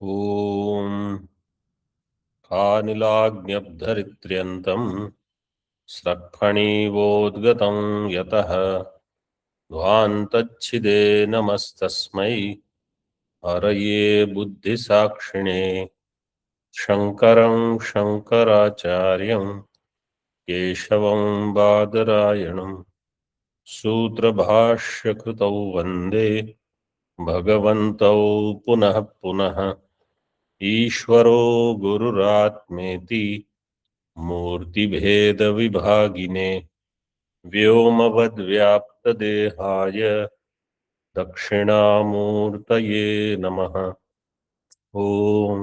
ॐ आनिलाग्न्यब्धरित्र्यन्तं स्रक्फणीवोद्गतं यतः ध्वान्तच्छिदे नमस्तस्मै हरये बुद्धिसाक्षिणे शङ्करं शङ्कराचार्यं केशवं बादरायणं सूत्रभाष्यकृतौ वन्दे भगवन्तौ पुनः पुनः ईश्वरो गुरुरात्मेति मूर्तिभेदविभागिने व्योमवद्व्याप्तदेहाय दक्षिणामूर्तये नमः। ओम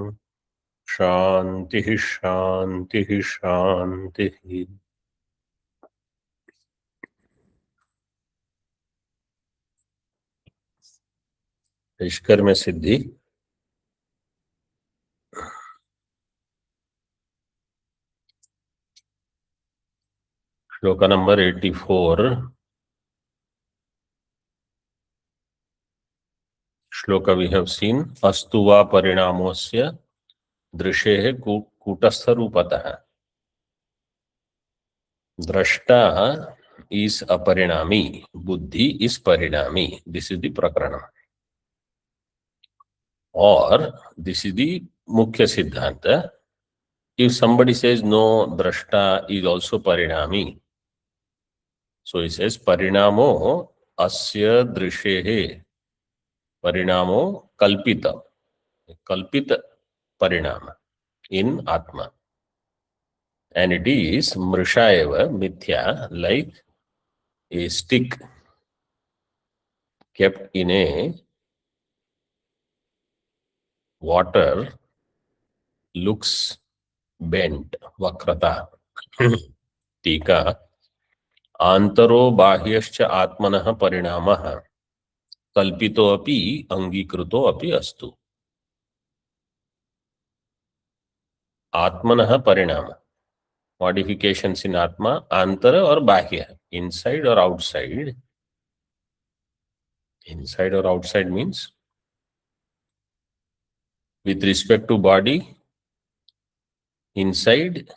शांति शांति शांति। निष्कर में सिद्धि श्लोक नंबर 84। श्लोक वी हैव सीन अस्तु वा परिणामोस्य दृशेः कूटस्थरूपतः। दृष्टा is अपरिणामी, बुद्धि is परिणामी. This is the प्रकरण or this is the मुख्य सिद्धांत. If somebody says no, drashta is also parinami, so he says parinamo asya drishehe, parinamo kalpita, kalpita parinama in atma, and it is mrisha eva mithya, like a stick kept in a water looks bent, vakrata. टीका आंतरो बाह्यश्च आत्मनः परिणामः कल्पितो अपि अंगीकृतो अपि अस्तु। आत्मनः परिणाम, modifications इन आत्मा, आंतर और बाह्य, इनसाइड और आउटसाइड. इनसाइड और outside means with respect to body, inside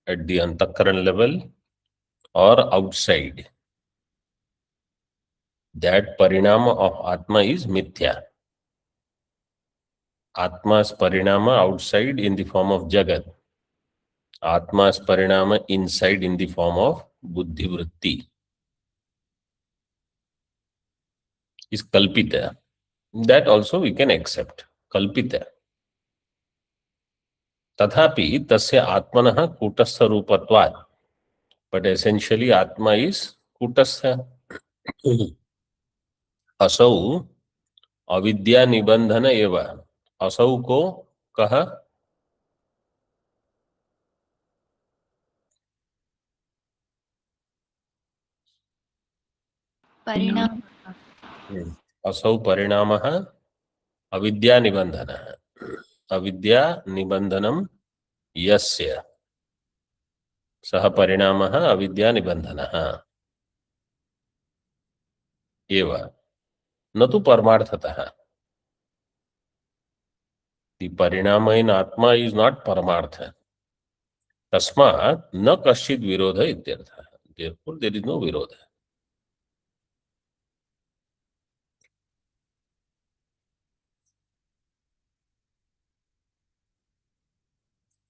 at the antakaran level or outside, that parinama of atma is mithya. Atma's parinama outside in the form of jagat, atma's parinama inside in the form of buddhi vritti is kalpita. That also we can accept, kalpita. तथापि तस्य आत्मनः कूटस्थ रूपत्वात्, but essentially आत्मा is कूटस्थ. असौ अविद्या निबंधन एव, असौ को कह परिणाम असौ परिणामः अविद्या निबंधनः, अविद्या निबंधनम यस्य सह परिणामः अविद्या निबंधनः एव न तु परमार्थतः. The parinama in atma is not paramartha. Tasmat न कश्चित विरोध इत्यर्थः. Therefore there is no virodha.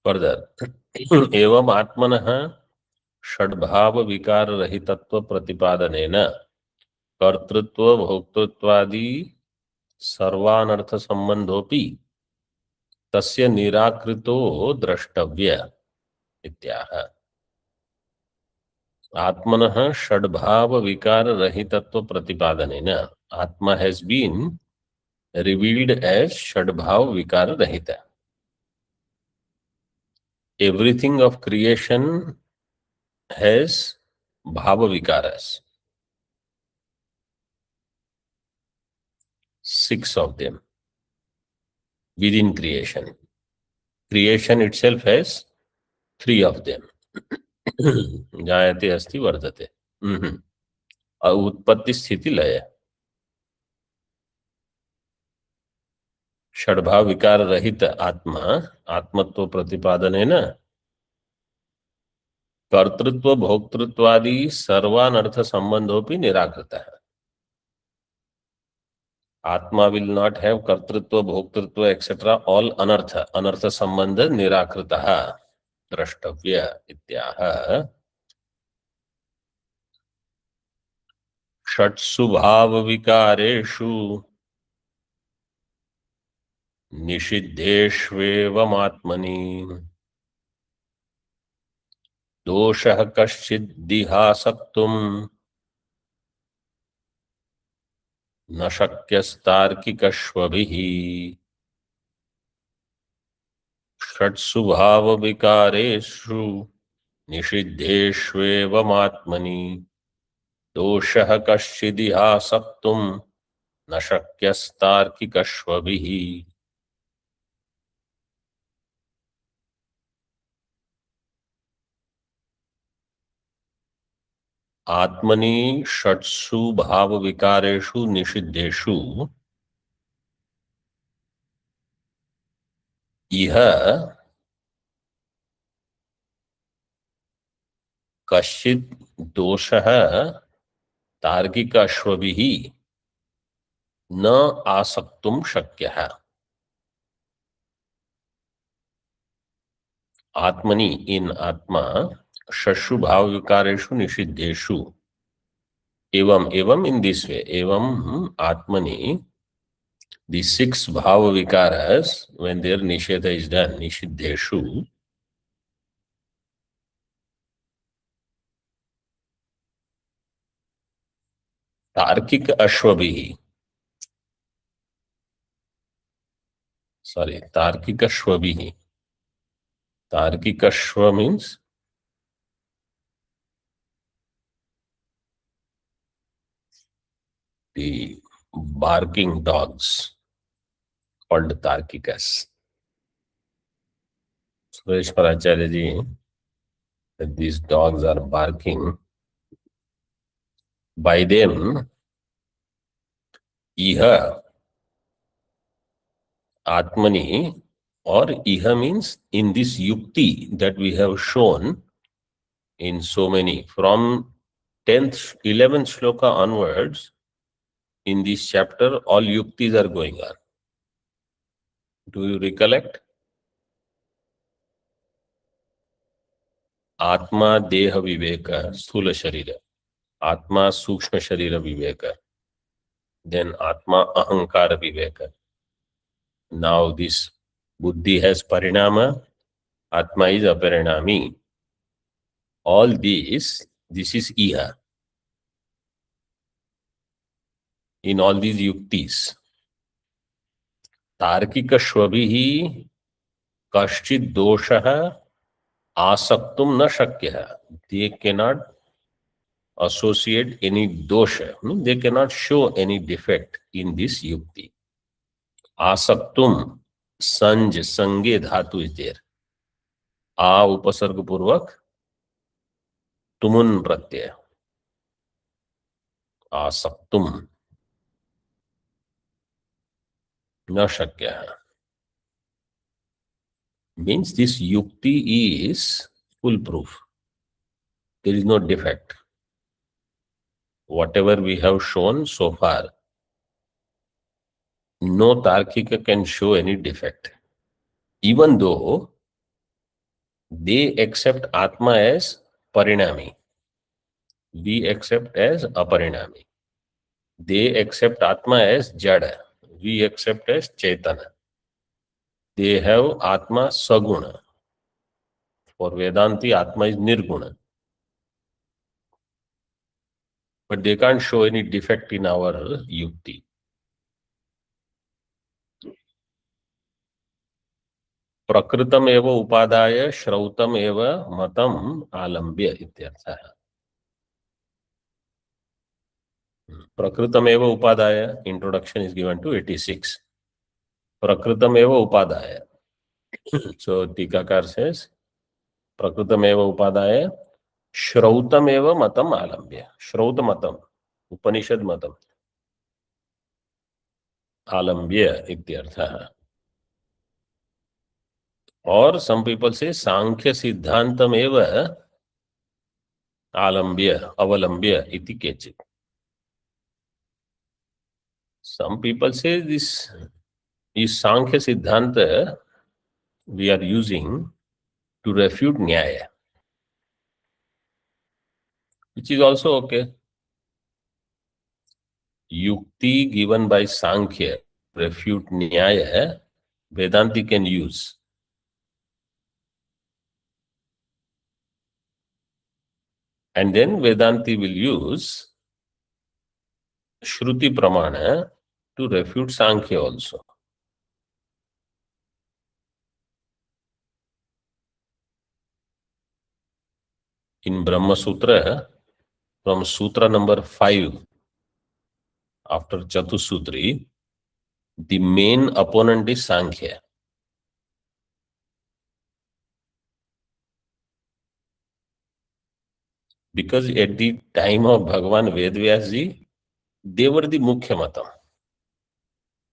Further, एवं आत्मनः षड्भाव विकार रहितत्व प्रतिपादनेन कर्तृत्व भोक्तृत्वादि सर्वानर्थ संबंधोपि तस्य निराकृतो द्रष्टव्य इत्याह. आत्मनः षड्भाव विकार रहितत्व प्रतिपादनेन, आत्मा has been revealed as षड्भाव विकार रहिता. Everything of creation has bhava vikaras, 6 of them within creation. Creation itself has 3 of them. जायते अस्ति वर्धते, उत्पत्ति स्थिति लय. षड्भाव विकार रहित आत्मा आत्मत्व प्रतिपादन है ना, कर्तृत्व भोक्तृत्वादि सर्वानर्थ संबंधोपि निराकृत है. आत्मा विल नॉट हैव कर्तृत्व भोक्तृत्व एक्सेट्रा, ऑल अनर्थ अनर्थ संबंध निराकृतः द्रष्टव्य इत्याह. षट्सु भाव विकारेषु निषिद्धेष्वेवमात्मनि दोषः कश्चिद्दिहासक्तुम् न शक्यस्तार्किकश्वभिः. षट्सु भाव विकारेषु निषिद्धेष्वेवमात्मनि दोषः कश्चिदिहासक्तुम् न शक्यस्तार्किकश्वभिः. आत्मनि षट्सु भाव विकारेषु निषिद्धेषु इह कश्चित् दोषः तार्किकश्वभिः न आसक्तुं शक्यः. आत्मनि इन आत्मा षट्सु भाव विकारेषु निषिद्धेषु एवं एवं इन दिस वे एवं आत्मनि the six bhava vikaras when their nishedha is done nishiddheshu तार्किक अश्वभिः तार्किक अश्वभिः. तार्किक अश्व means the barking dogs called Tarkikas. Sureshwaracharya ji, that these dogs are barking, by them iha atmani, or iha means in this yukti that we have shown in so many from 10th 11th shloka onwards. In this chapter all yuktis are going on. Do you recollect? आत्मा देह विवेक स्थूल शरीर, आत्मा सूक्ष्म शरीर विवेक, then atma ahankara viveka. Now this buddhi has parinama, atma is aparinami. All this is iha. In all these yuktis, तार्किक श्वभिः कश्चित् दोषः आसक्तुं न शक्यः. They cannot associate any dosha, they cannot show any defect in this yukti. Asaktum sanj sange dhatu is there. A upasarg purvak tumun pratyaya. Asaktum na shakyah means this yukti is foolproof. There is no defect. Whatever we have shown so far, no Tarkika can show any defect. Even though they accept Atma as Parinami, we accept as Aparinami. They accept Atma as Jada, we accept as Chaitana. They have Atma Saguna. For Vedanti, Atma is Nirguna. But they can't show any defect in our yukti. प्रकृतम एव उपादाय श्रौतम एव मतम आलम्ब्य इत्यर्थः. प्रकृतम एव उपादाय introduction is given to 86. प्रकृतम एव उपादाय. So टीकाकार says प्रकृतम एव उपादाय श्रौतम एव मतम आलम्ब्य. श्रौत मतम उपनिषद मतम आलम्ब्य इत्यर्थः. और some people say सांख्य सिद्धांतम एव आलम्ब्य अवलंब्य इति केचित्. Some people say this is Sankhya Siddhanta we are using to refute Nyaya, which is also okay. Yukti given by Sankhya refute Nyaya, Vedanti can use. And then Vedanti will use Shruti Pramana to refute Sankhya also. In Brahma Sutra, from Sutra number 5, after Chatusutri, the main opponent is Sankhya. Because at the time of Bhagavan Vedvyasji, they were the Mukhya Matam.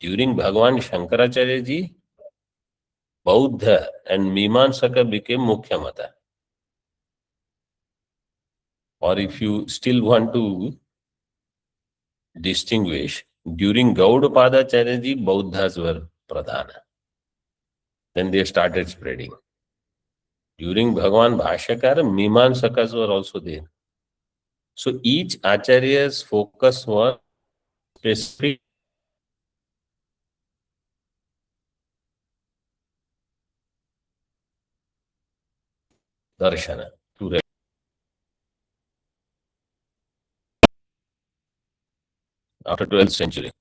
During Bhagavan Shankaracharya ji, Bauddha and Mimamsaka became Mukhya Mata. Or if you still want to distinguish, during Gaudapadacharya ji, Bauddhas were Pradhana. Then they started spreading. During Bhagavan Bhashyakar, Mimamsakas were also there. So each Acharya's focus was specific darshana to after 12th century.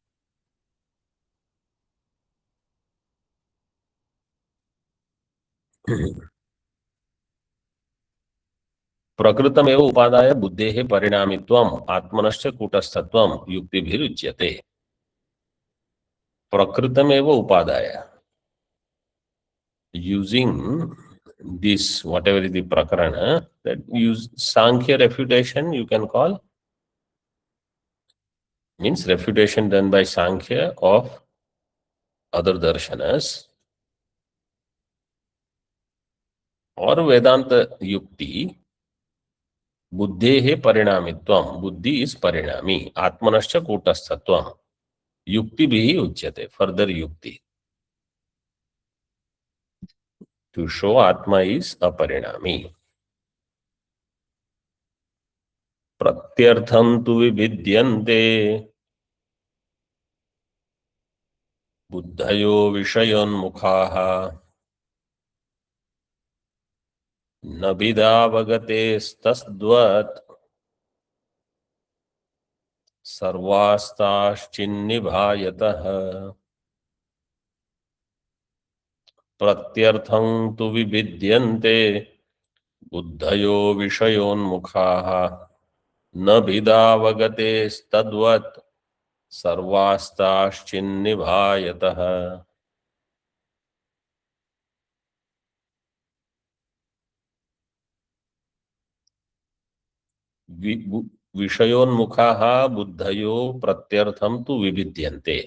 प्रकृतमेव उपादाय बुद्धेः परिणामित्वम् आत्मनश्च कूटस्थत्वम् युक्तिभिरुच्यते. प्रकृतमेव उपादाय, using this whatever is the prakarana, that use Sankhya refutation you can call, means refutation done by Sankhya of other darshanas, or Vedanta yukti. बुद्धेः परिणामित्वं, बुद्धि is परिणामी, आत्मनश्च कूटस्थत्वं युक्तिभिः उच्यते, further yukti to show Atma is aparinami. प्रत्यर्थं तु विविद्यन्ते बुद्धयो विषयोन्मुखाः न विदावगतेस्तद्वत् सर्वास्ताश्चिन्निभायतः. प्रत्यर्थं तु विविद्यन्ते बुद्धयो विषयोन्मुखाः न विदावगतेस्तद्वत् सर्वास्ताश्चिन्निभायतः. विषयोन्मुखाः बुद्धयो प्रत्यर्थं तु विविद्यन्ते.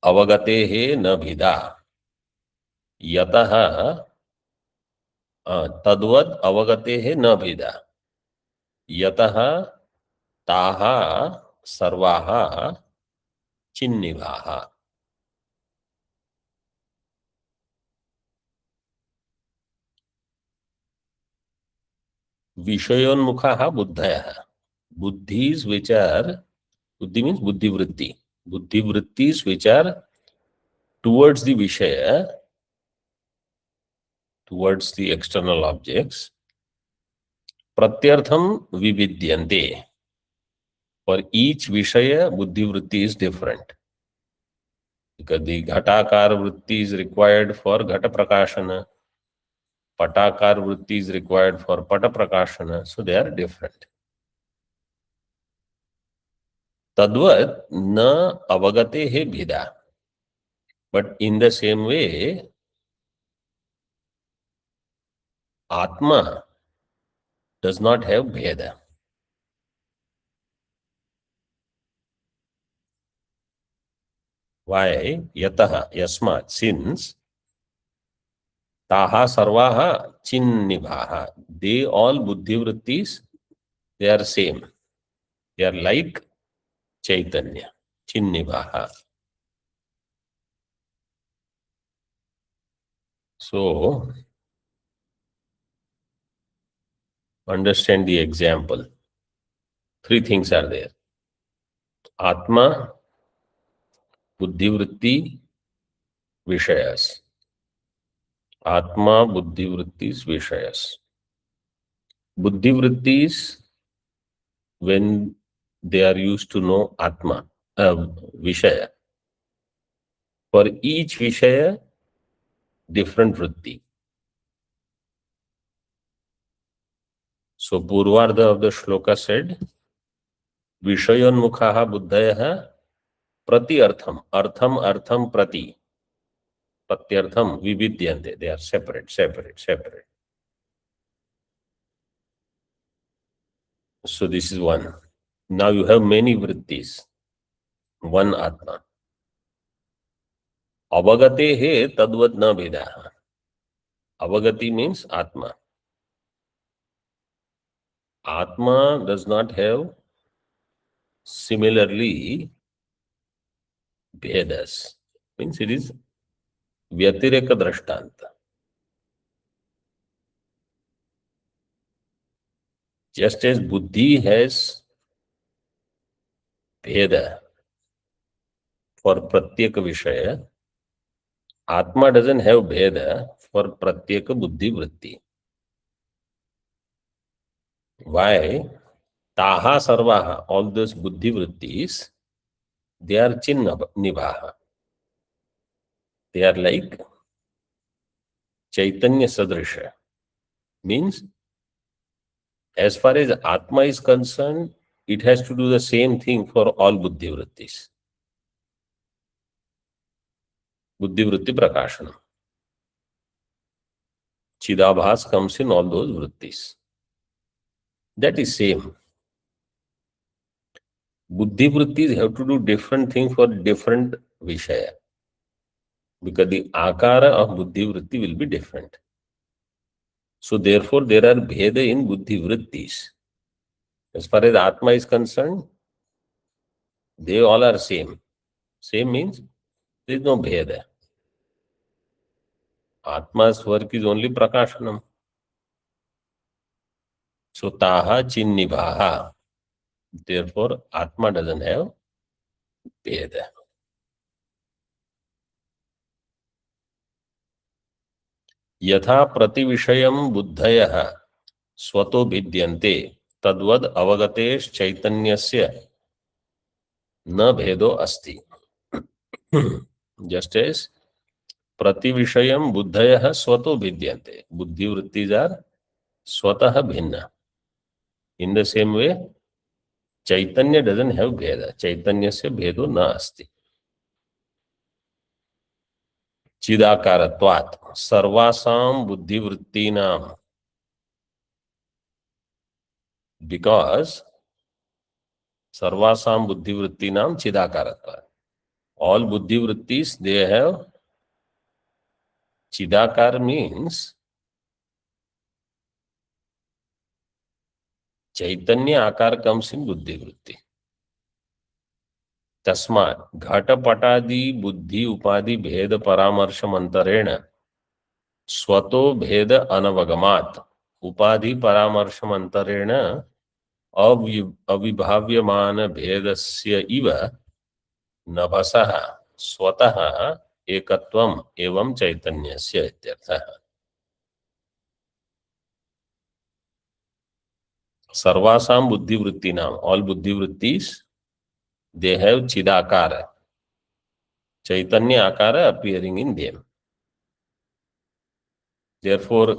अवगतेः न भिदा, यतः तद्वत् अवगतेः न भिदा, यतः ताः सर्वाः चिन्निभाः. विषयोन्मुखाः बुद्धयः, buddhis which are, buddhi means buddhi vritti, buddhi vrittis which are towards the vishaya, towards the external objects. Pratyartham vividyante, for each vishaya buddhi vritti is different, because the ghatakar vritti is required for ghata prakashana, patakar vritti is required for pata prakashana, so they are different. Tadvat na avagate he bhida, but in the same way Atma does not have bheda. Why? Yatah, yasmat, since taha sarvaha chinnibhaha. They all buddhi vrittis, they are same. They are like Chaitanya, chinnibhaha. So, understand the example. Three things are there. Atma, buddhi vritti, vishayas. Atma, buddhi vrittis, vishayas. Buddhi vrittis, when they are used to know Atma, Vishaya. For each Vishaya, different vritti. So, Purvardha of the shloka said, Vishayonmukhaha buddhayaha prati artham. Artham, artham, prati. Pratyartham, vividyante. They are separate, separate, separate. So, this is one. Now you have many vrittis. One Atma. Avagate he tadvat na vedaha. Avagati means Atma. Atma does not have similarly Vedas. Means it is Vyatireka Drashtanta. Just as Buddhi has Veda for Pratyeka Vishaya, Atma doesn't have Veda for Pratyeka Buddhi Vritti. Why? Taha Sarvaha, all those Buddhi Vrittis, they are Chinnibhaha. They are like Chaitanya Sadrisha. Means, as far as Atma is concerned, it has to do the same thing for all Buddhi Vrittis. Buddhi Vritti Prakashanam. Chidabhas comes in all those Vrittis. That is same. Buddhi Vrittis have to do different things for different Vishaya. Because the Akara of Buddhi Vritti will be different. So therefore there are Bheda in Buddhi Vrittis. As far as Atma is concerned, they all are same. Same means there is no Bheda. Atma's work is only Prakashanam. So Taha Chinnibhaha. Therefore Atma doesn't have Bheda. यथा प्रतिविषयं बुद्धयः स्वतो भिद्यन्ते तद्वद् अवगतेश्चैतन्यस्य न भेदो अस्ति. Just as प्रतिविषयं बुद्धयः स्वतो भिद्यन्ते. Buddhi vrittis are swatah bhinna. In the same way, Chaitanya doesn't have bheda. Chaitanyasya bhedo na asti. Chidakaratvat sarvasam buddhi vrittinam. Because sarvasam buddhi vrittinam chidakaratvat. All buddhi vrittis, they have chidakar means Chaitanya akar comes in buddhi vritti. Tasmat घटपटादि बुद्धि उपाधि भेद परामर्शम अंतरेण स्वतो भेद अनवगमात् उपाधि परामर्शम अंतरेण अविभाव्यमान भेदस्य इव नभसः स्वतः एकत्वम एवं चैतन्यस्य इत्यर्थः. सर्वासाम बुद्धि वृत्तिनाम, all buddhi vrittis, they have chidakara, chaitanya akara appearing in them. Therefore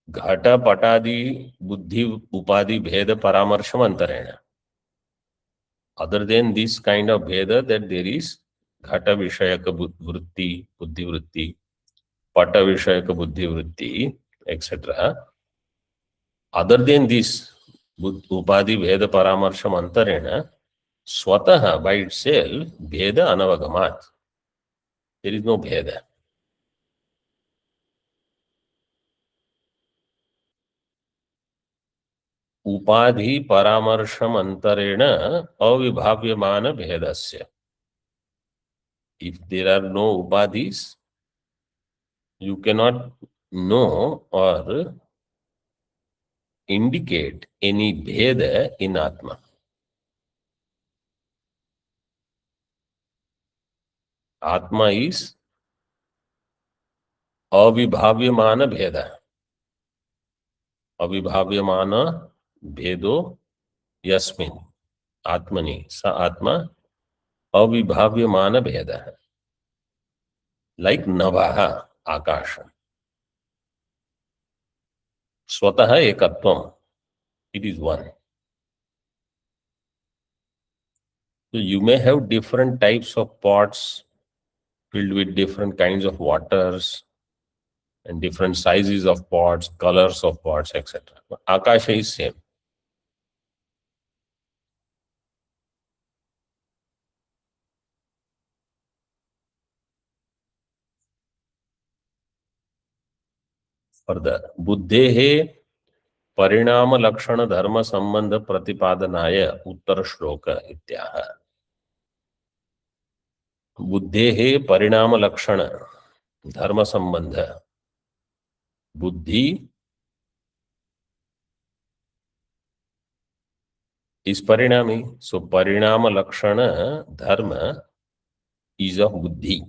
घट पटादि बुद्धि उपाधि भेद परामर्शम अंतरेण. Other than this kind of bheda, that there is घट विषयक वृत्ति, बुद्धि वृत्ति, पट विषयक बुद्धि वृत्ति, etc. Other than this, upadhi bheda paramarsham antarena, स्वतः by itself bheda anavagamat. There is no bheda. उपाधि परामर्शम अंतरेण अविभाव्यमान भेदस्य. If there are no upadhis, you cannot know or indicate any bheda in Atma. Atma is अविभाव्यमान भेद. अविभाव्यमान भेदो यस्मिन आत्मनि स आत्मा अविभाव्यमान भेद है. Like नभः आकाश. स्वतः एकत्वम. It is one. So you may have different types of pots filled with different kinds of waters and different sizes of pots, colors of pots, etc. Akasha is same. Further, बुद्धेः परिणाम लक्षण धर्म संबंध प्रतिपादनाय उत्तर श्लोक इत्याह. बुद्धेः परिणाम लक्षण धर्म संबंध. बुद्धि is parinami. So parinama lakshana dharma is of buddhi.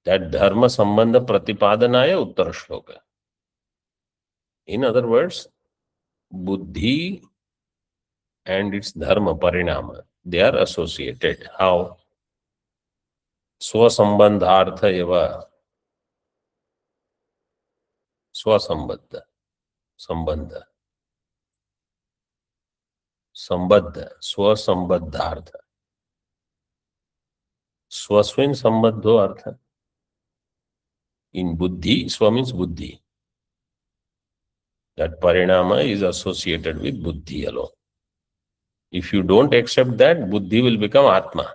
That dharma sambandha pratipadanaya uttara shloka. In other words, buddhi and its dharma parinama, they are associated. How? Swasambandhartha eva. Swasambandha. Sambandha. Sambandha. Swasambandhartha. Swaswin sambandho artha. In buddhi, swa means buddhi. That parinama is associated with buddhi alone. If you don't accept that, buddhi will become atma.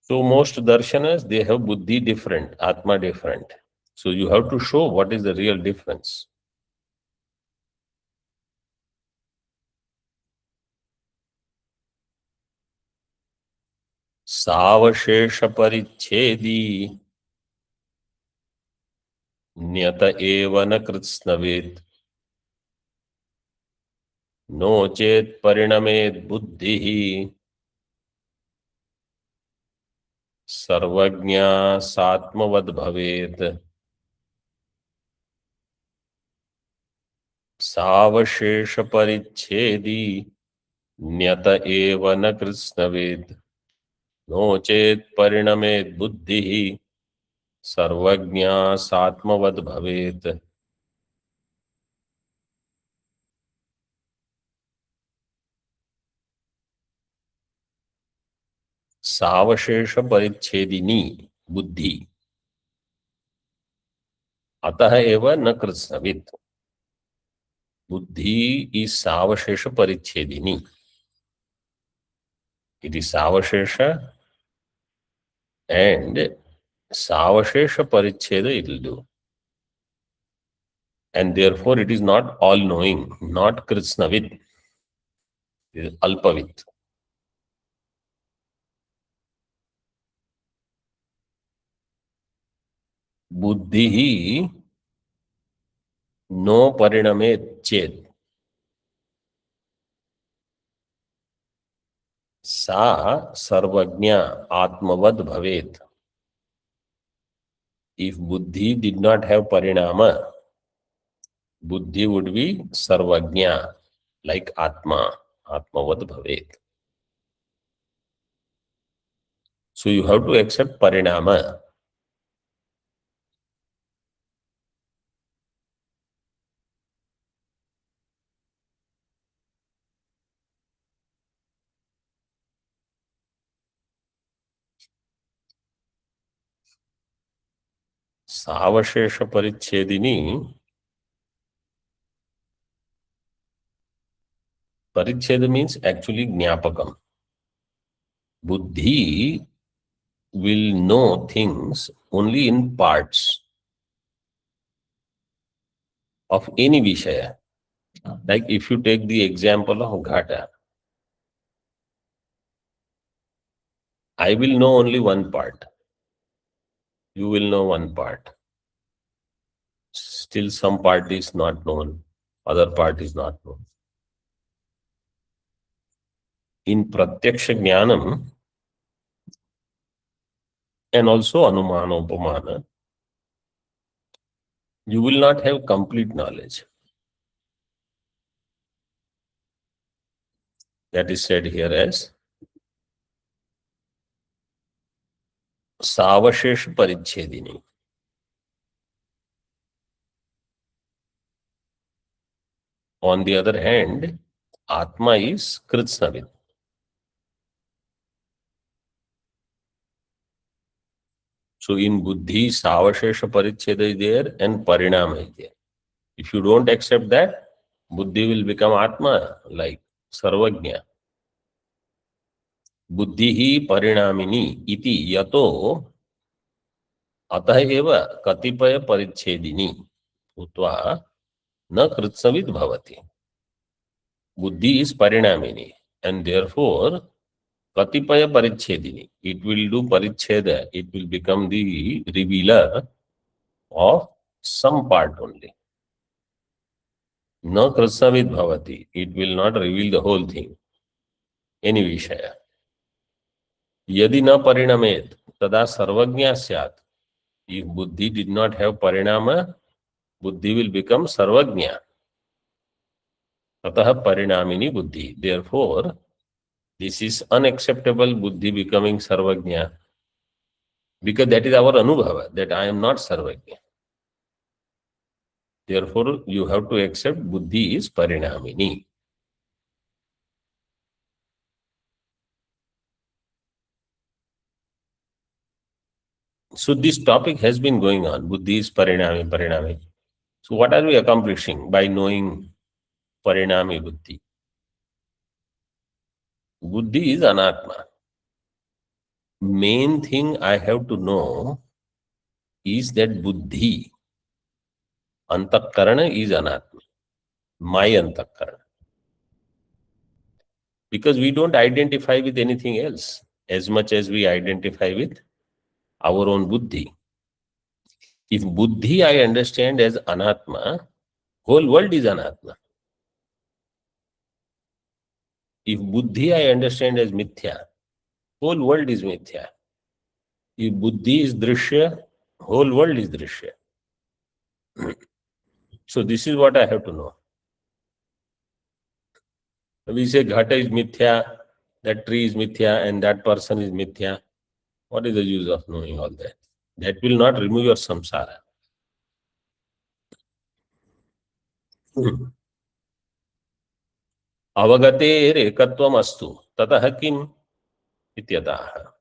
So most darshanas, they have buddhi different, atma different. So you have to show what is the real difference. सावशेष परिच्छेदी न्यत एव न कृत्स्नवेत् no चेत् परिणमेत् बुद्धिः सर्वज्ञा सात्मवद् भवेत्. सावशेष परिच्छेदी न्यत एव न कृत्स्नवेत् no चेत् परिणमेत् बुद्धिः सर्वज्ञा सात्मवद् भवेत्. सावशेष परिच्छेदिनी बुद्धि अतः एव न कृत्स्नवित्. बुद्धि is सावशेष परिच्छेदिनी. It is savashesha and savashesha paricheda it will do. And therefore it is not all knowing, not kritsnavit. It is alpavit. Buddhi no parinamet ched. Sa sarvagnya atmavad bhavet. If buddhi did not have parinama, buddhi would be sarvagnya, like atma, atmavad bhavet. So you have to accept parinama. सावशेष परिच्छेदिनी Paricheda means actually Jnapakam. Buddhi will know things only in parts of any Vishaya. Like if you take the example of Ghata, I will know only one part. You will know one part. Still some part is not known. Other part is not known. In Pratyaksha Jnanam and also Anumana Upamana, you will not have complete knowledge. That is said here as Savashesha Parichedini. On the other hand, Atma is Kritsnavid. So in Buddhi, Savashesha Paricheda is there and Parinama is there. If you don't accept that, Buddhi will become Atma, like Sarvajna. Buddhi Parinamini iti yato अतः एव कतिपय परिच्छेदिनी भूत्वा न कृत्सविद भवति. बुद्धि is परिणामिनी and therefore katipaya parichedini, it will do paricheda, it will become the revealer of some part only. Na kritsnavid bhavati, it will not reveal the whole thing, any vishaya. Yadi na parinamet tada sarvagnya syat. If buddhi did not have parinama, buddhi will become sarvagnya. Atah parinamini buddhi. Therefore, this is unacceptable, buddhi becoming sarvagnya, because that is our anubhava, that I am not sarvagnya. Therefore, you have to accept buddhi is parinamini. So this topic has been going on. Buddhi is parinami, parinami. So what are we accomplishing by knowing parinami buddhi? Buddhi is anatma. Main thing I have to know is that buddhi, antakarana is anatma. My antakarana. Because we don't identify with anything else as much as we identify with our own buddhi. If buddhi I understand as anatma, whole world is anatma. If buddhi I understand as mithya, whole world is mithya. If buddhi is drishya, whole world is drishya. So this is what I have to know. We say ghata is mithya, that tree is mithya, and that person is mithya. What is the use of knowing all that? That will not remove your samsara. अवगतेर एकत्वम अस्तु ततः किम इत्यतः.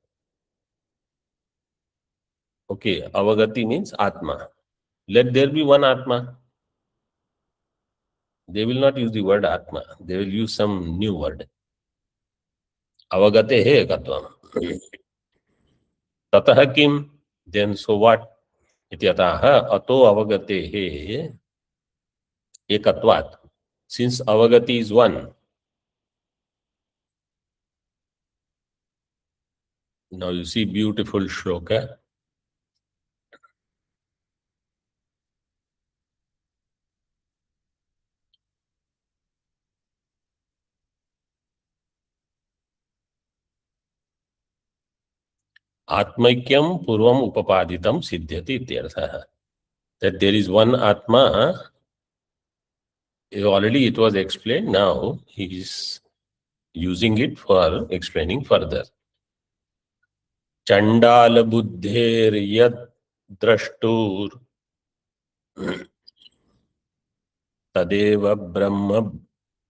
Okay, avagati means atma. Let there be one atma. They will not use the word atma. They will use some new word. Avagate he ekatvam. Tatah kim? Then so what? Ityatah ato avagate he ekatvat. Since avagati is one. Now you see beautiful shloka. Atmaikyam purvam upapaditam siddhyati ityarthah. That there is one atma. Already it was explained. Now he is using it for explaining further. Chandala buddher yad drashtur tadeva brahma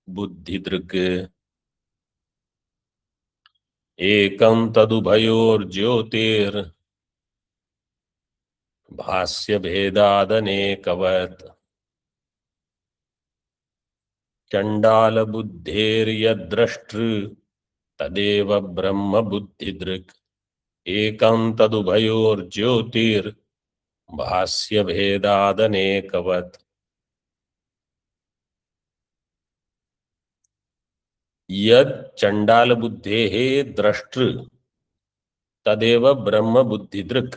buddhidruk ekam tadubhayor jyotir bhasya bhedadane kavat चंडाल बुद्धेर्यद्रष्टृ तदेव ब्रह्म बुद्धिदृक् एकं तदुभयोर्ज्योतिर् भाष्य भेदादनेकवत्। यद चंडाल बुद्धेः द्रष्टृ तदेव ब्रह्म बुद्धिदृक्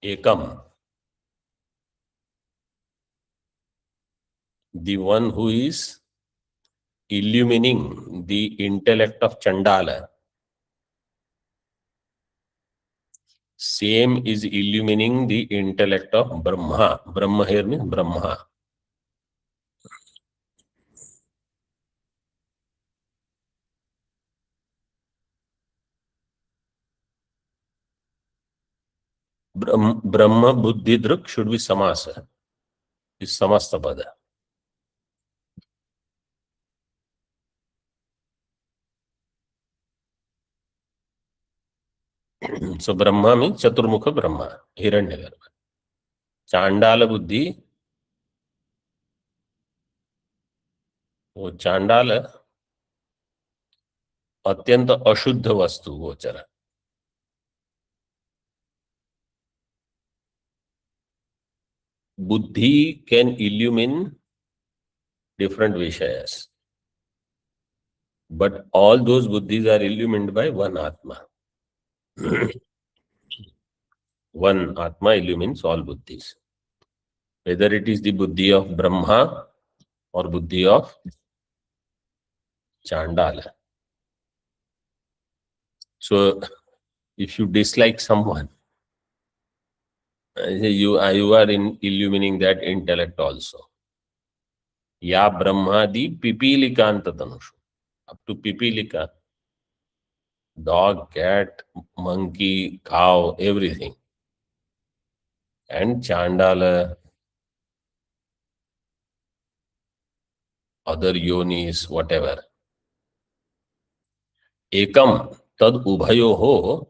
एकम, the one who is illumining the intellect of Chandala, same is illumining the intellect of Brahma. Brahma here means Brahma. Brahma Buddhi Druk should be samasa. Is samasta pada. So Brahma means Chaturmukha Brahma, Hiranyagarbha. चांडाल बुद्धि, वो चांडाल अत्यंत अशुद्ध वस्तु गोचर. Buddhi can illumine different vishayas, but all those buddhis are illumined by one Atma. One Atma illumines all buddhis, whether it is the buddhi of Brahma or buddhi of Chandala. So, if you dislike someone, you are illumining that intellect also. Ya Brahmadi Pipilika Tanushu. Up to Pipilika, dog, cat, monkey, cow, everything. And Chandala, other yonis, whatever. Ekam tad ubhayoho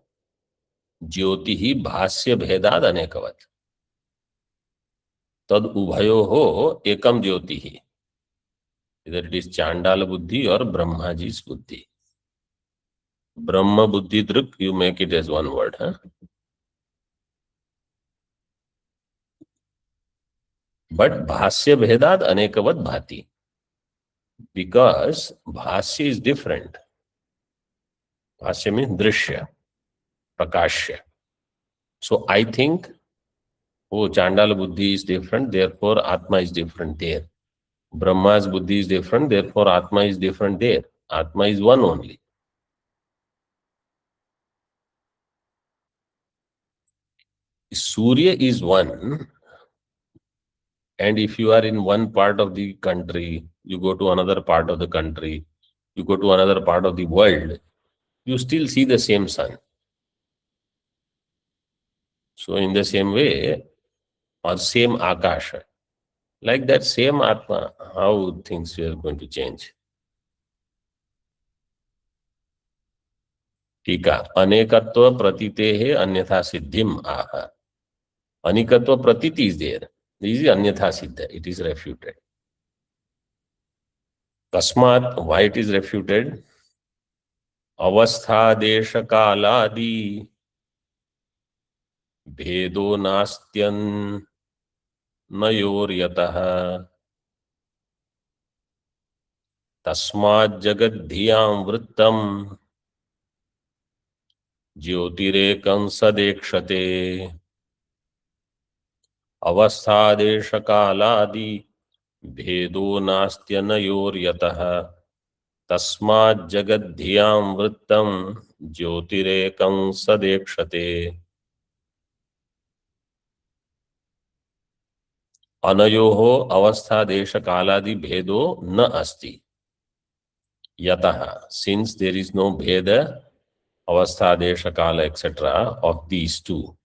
ज्योति भाष्य भेदाद अनेकवत. तद उभयोः एकम ज्योति ही. इधर it is चांडाल बुद्धि और ब्रह्मा जी बुद्धि. ब्रह्म बुद्धि दृक्, you make it as one word. But भाष्य भेदाद अनेकवत भाति, बिकॉज भाष्य इज डिफरेंट. भाष्य मीन्स दृश्य, प्रकाश्य. So I think, oh, Chandala buddhi is different, therefore Atma is different there. Brahma's buddhi is different, therefore Atma is different there. Atma is one only. Surya is one, and if you are in one part of the country, you go to another part of the country, you go to another part of the world, you still see the same sun. So in the same way, or same Akasha, like that same Atma, how things are going to change? टीका. अनेकत्व प्रतीतेः अन्यथा सिद्धिम आह. अनेकत्व प्रतीति is there. This is अन्यथा सिद्ध. It is refuted. तस्मात्, why it is refuted? अवस्था देश कालादि भेदो नास्त्यन् नयोर्यतः तस्मात् जगद्धियां वृत्तम् ज्योतिरेकं सदेक्षते. अवस्थादेश कालादि भेदो नास्त्यनयोर्यतः तस्मात् जगद्धियां वृत्तं ज्योतिरेकं सदेक्षते. अनयोः अवस्थादेश कालादि भेदो न अस्ति. यतः, since there is no भेद अवस्था देश काल etc. of these two,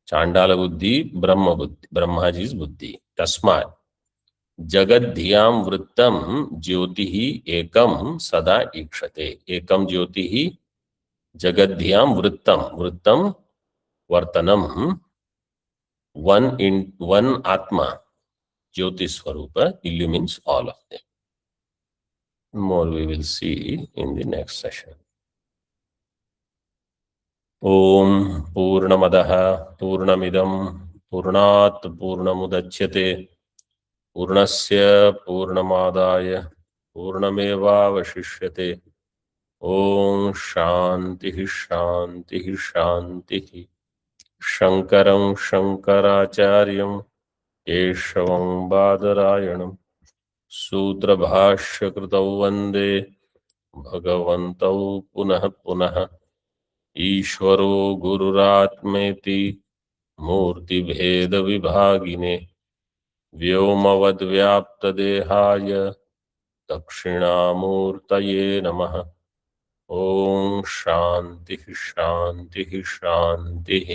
चांडाल बुद्धि, ब्रह्म बुद्धि, ब्रह्मा जी बुद्धि. तस्मात् जगद्धियां वृत्तम ज्योति ही एकम सदा ईक्षते. एकम ज्योति ही जगद्धियां वृत्तम, वृत्तम वर्तनम, वन आत्मा Jyoti Swarupa illumines all of them. More we will see in the next session. Om Purnamadaha Purnamidam Purnat Purnamudachyate Purnasya Purnamadaya Purnamevavashishyate. Om Shanti Shanti Shanti. Shankaram Shankaracharyam Keshavam Badarayanam सूत्रभाष्यकृतौ वन्दे भगवन्तौ पुनः पुनः ईश्वरो गुरुरात्मेति मूर्तिभेदविभागिने व्योमवद्व्याप्तदेहाय दक्षिणामूर्तये नमः। ॐ शान्तिः शान्तिः शान्तिः।